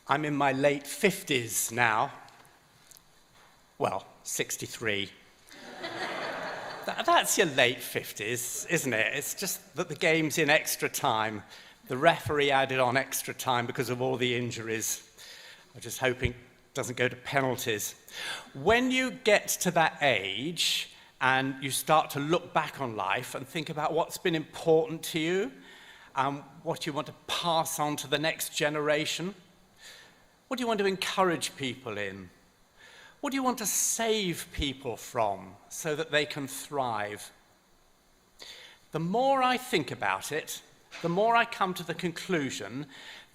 I'm in my late 50s now. Well, 63. That's your late 50s, isn't it? It's just that the game's in extra time. The referee added on extra time because of all the injuries. I'm just hoping it doesn't go to penalties. When you get to that age and you start to look back on life and think about what's been important to you, what you want to pass on to the next generation, what do you want to encourage people in? What do you want to save people from so that they can thrive? The more I think about it, the more I come to the conclusion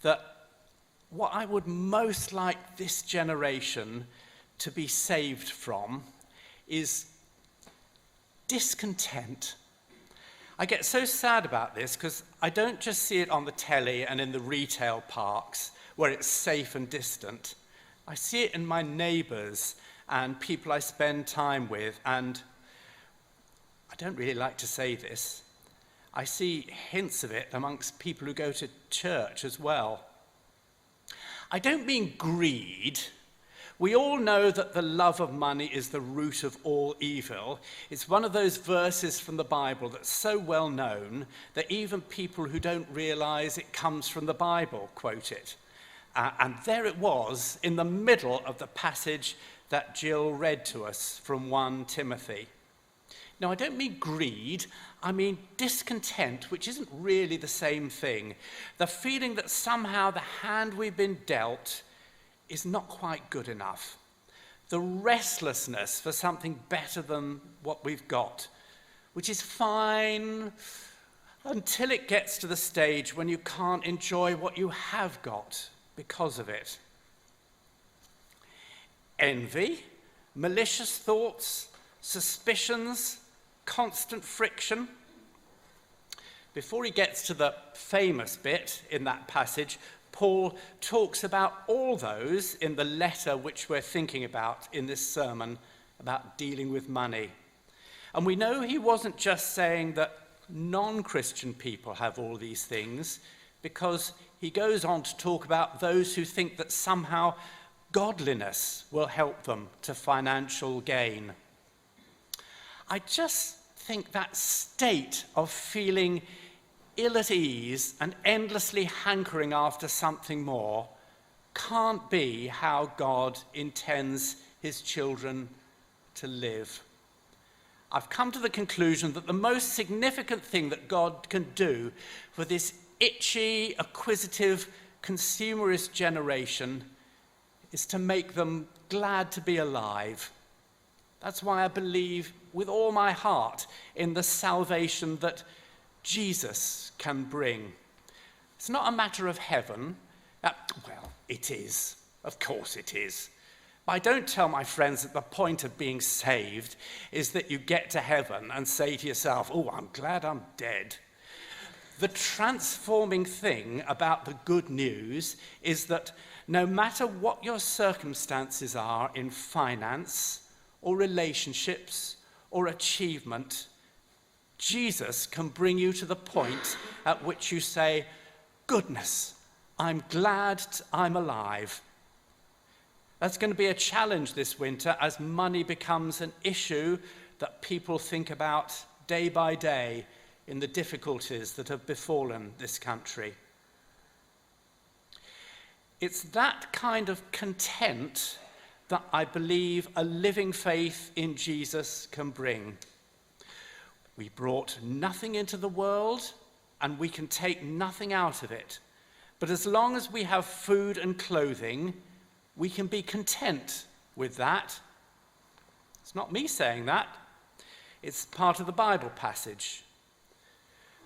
that what I would most like this generation to be saved from is discontent. I get so sad about this because I don't just see it on the telly and in the retail parks where it's safe and distant. I see it in my neighbours and people I spend time with, and I don't really like to say this, I see hints of it amongst people who go to church as well. I don't mean greed. We all know that the love of money is the root of all evil. It's one of those verses from the Bible that's so well known that even people who don't realize it comes from the Bible quote it. And there it was in the middle of the passage that Jill read to us from 1 Timothy. Now, I don't mean greed, I mean discontent, which isn't really the same thing. The feeling that somehow the hand we've been dealt is not quite good enough. The restlessness for something better than what we've got, which is fine until it gets to the stage when you can't enjoy what you have got because of it. Envy, malicious thoughts, suspicions, constant friction. Before he gets to the famous bit in that passage, Paul talks about all those in the letter which we're thinking about in this sermon about dealing with money. And we know he wasn't just saying that non-Christian people have all these things, because he goes on to talk about those who think that somehow godliness will help them to financial gain. I just think that state of feeling ill at ease and endlessly hankering after something more can't be how God intends his children to live. I've come to the conclusion that the most significant thing that God can do for this itchy, acquisitive, consumerist generation is to make them glad to be alive. That's why I believe with all my heart in the salvation that Jesus can bring. It's not a matter of heaven. Well, it is. Of course it is. But I don't tell my friends that the point of being saved is that you get to heaven and say to yourself, oh, I'm glad I'm dead. The transforming thing about the good news is that no matter what your circumstances are in finance or relationships or achievement, Jesus can bring you to the point at which you say, goodness, I'm glad I'm alive. That's going to be a challenge this winter as money becomes an issue that people think about day by day in the difficulties that have befallen this country. It's that kind of content that I believe a living faith in Jesus can bring. We brought nothing into the world, and we can take nothing out of it. But as long as we have food and clothing, we can be content with that. It's not me saying that. It's part of the Bible passage.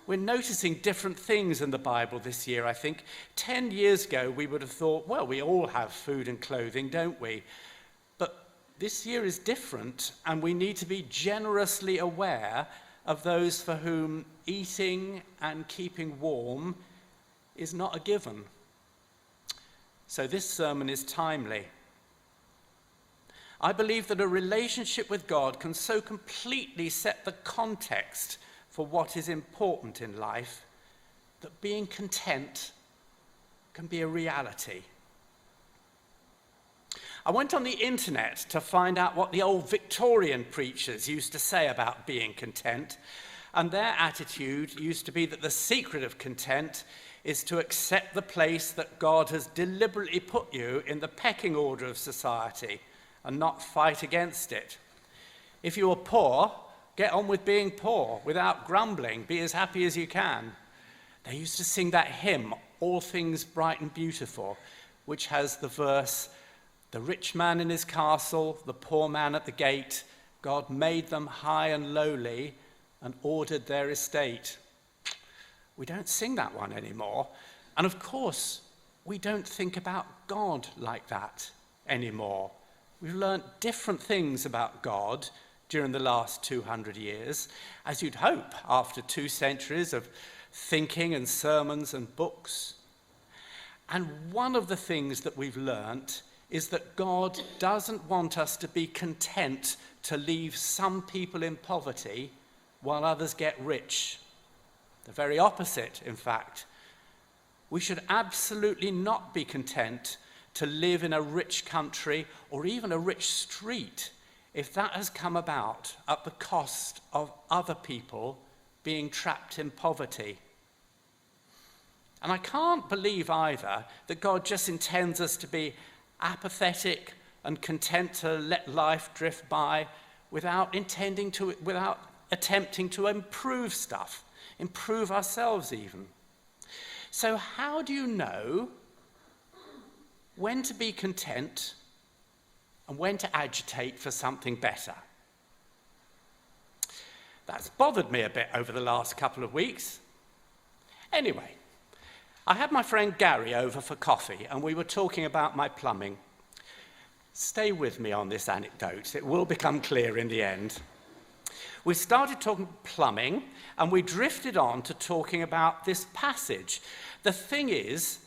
We're noticing different things in the Bible this year, I think. 10 years ago, we would have thought, well, we all have food and clothing, don't we? But this year is different, and we need to be generously aware of those for whom eating and keeping warm is not a given. So this sermon is timely. I believe that a relationship with God can so completely set the context for what is important in life that being content can be a reality. I went on the internet to find out what the old Victorian preachers used to say about being content, and their attitude used to be that the secret of content is to accept the place that God has deliberately put you in the pecking order of society and not fight against it. If you are poor, get on with being poor without grumbling. Be as happy as you can. They used to sing that hymn, All Things Bright and Beautiful, which has the verse, the rich man in his castle, the poor man at the gate, God made them high and lowly and ordered their estate. We don't sing that one anymore. And of course, we don't think about God like that anymore. We've learnt different things about God during the last 200 years, as you'd hope after 2 centuries of thinking and sermons and books. And one of the things that we've learnt is that God doesn't want us to be content to leave some people in poverty while others get rich. The very opposite, in fact. We should absolutely not be content to live in a rich country or even a rich street if that has come about at the cost of other people being trapped in poverty. And I can't believe either that God just intends us to be apathetic and content to let life drift by without attempting to improve stuff, improve ourselves even. So how do you know when to be content and when to agitate for something better? That's bothered me a bit over the last couple of weeks. Anyway, I had my friend Gary over for coffee and we were talking about my plumbing. Stay with me on this anecdote. It will become clear in the end. We started talking plumbing and we drifted on to talking about this passage. The thing is,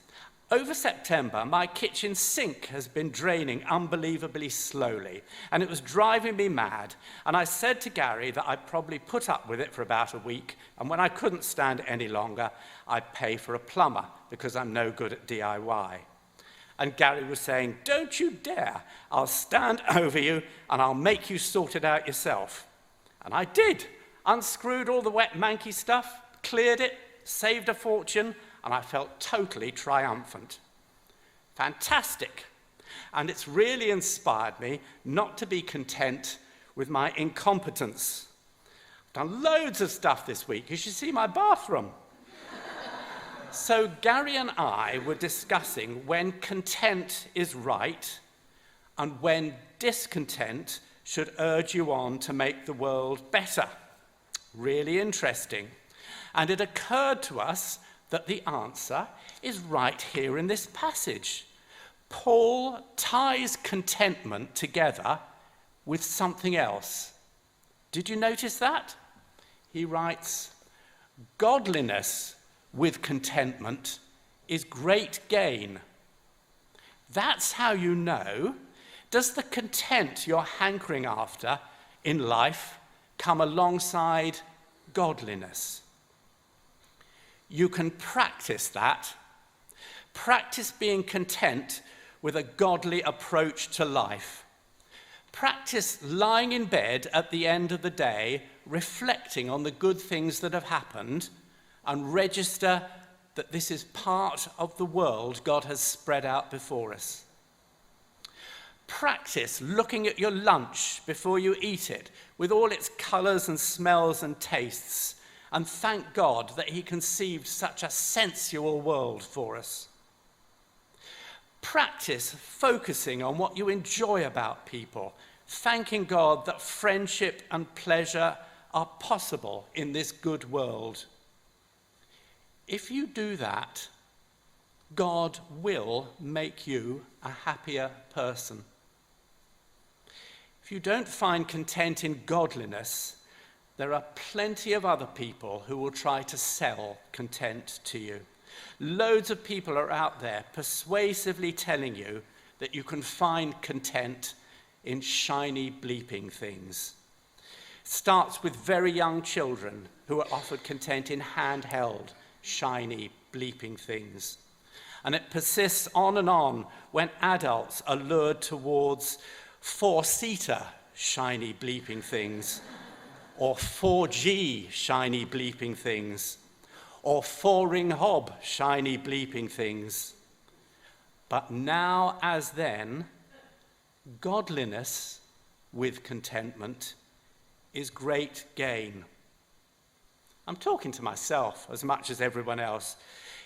over September, my kitchen sink has been draining unbelievably slowly, and it was driving me mad. And I said to Gary that I'd probably put up with it for about a week, and when I couldn't stand it any longer, I'd pay for a plumber, because I'm no good at DIY. And Gary was saying, don't you dare, I'll stand over you, and I'll make you sort it out yourself. And I did. Unscrewed all the wet, manky stuff, cleared it, saved a fortune, and I felt totally triumphant. Fantastic. And it's really inspired me not to be content with my incompetence. I've done loads of stuff this week. You should see my bathroom. So Gary and I were discussing when content is right and when discontent should urge you on to make the world better. Really interesting. And it occurred to us that the answer is right here in this passage. Paul ties contentment together with something else. Did you notice that? He writes, godliness with contentment is great gain. That's how you know, does the content you're hankering after in life come alongside godliness? You can practice that. Practice being content with a godly approach to life. Practice lying in bed at the end of the day, reflecting on the good things that have happened, and register that this is part of the world God has spread out before us. Practice looking at your lunch before you eat it, with all its colours and smells and tastes, and thank God that he conceived such a sensual world for us. Practice focusing on what you enjoy about people, thanking God that friendship and pleasure are possible in this good world. If you do that, God will make you a happier person. If you don't find content in godliness, there are plenty of other people who will try to sell content to you. Loads of people are out there persuasively telling you that you can find content in shiny, bleeping things. It starts with very young children who are offered content in handheld, shiny, bleeping things. And it persists on and on when adults are lured towards four-seater shiny bleeping things, or 4G shiny bleeping things, or four-ring hob shiny bleeping things. But now as then, godliness with contentment is great gain. I'm talking to myself as much as everyone else.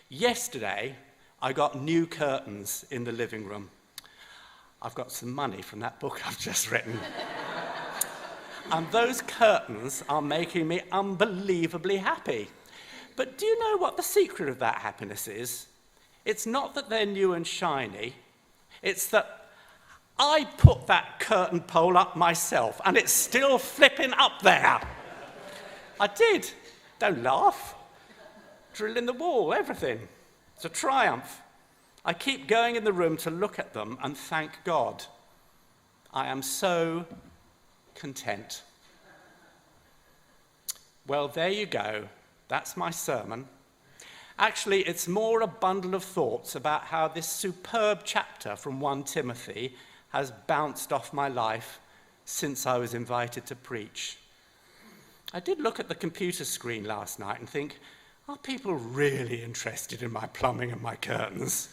Yesterday, I got new curtains in the living room. I've got some money from that book I've just written. And those curtains are making me unbelievably happy. But do you know what the secret of that happiness is? It's not that they're new and shiny. It's that I put that curtain pole up myself, and it's still flipping up there. I did. Don't laugh. Drill in the wall, everything. It's a triumph. I keep going in the room to look at them and thank God. I am so content. Well, there you go. That's my sermon. Actually, it's more a bundle of thoughts about how this superb chapter from 1 Timothy has bounced off my life since I was invited to preach. I did look at the computer screen last night and think, are people really interested in my plumbing and my curtains?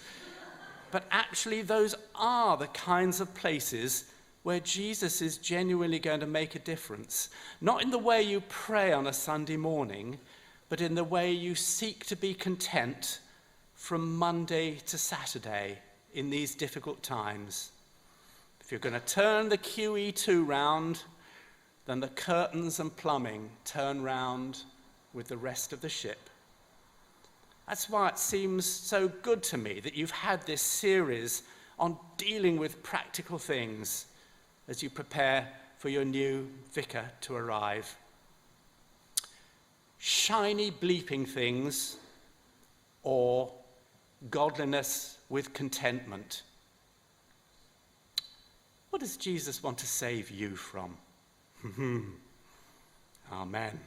But actually, those are the kinds of places where Jesus is genuinely going to make a difference. Not in the way you pray on a Sunday morning, but in the way you seek to be content from Monday to Saturday in these difficult times. If you're going to turn the QE2 round, then the curtains and plumbing turn round with the rest of the ship. That's why it seems so good to me that you've had this series on dealing with practical things as you prepare for your new vicar to arrive. Shiny bleeping things or godliness with contentment. What does Jesus want to save you from? Amen.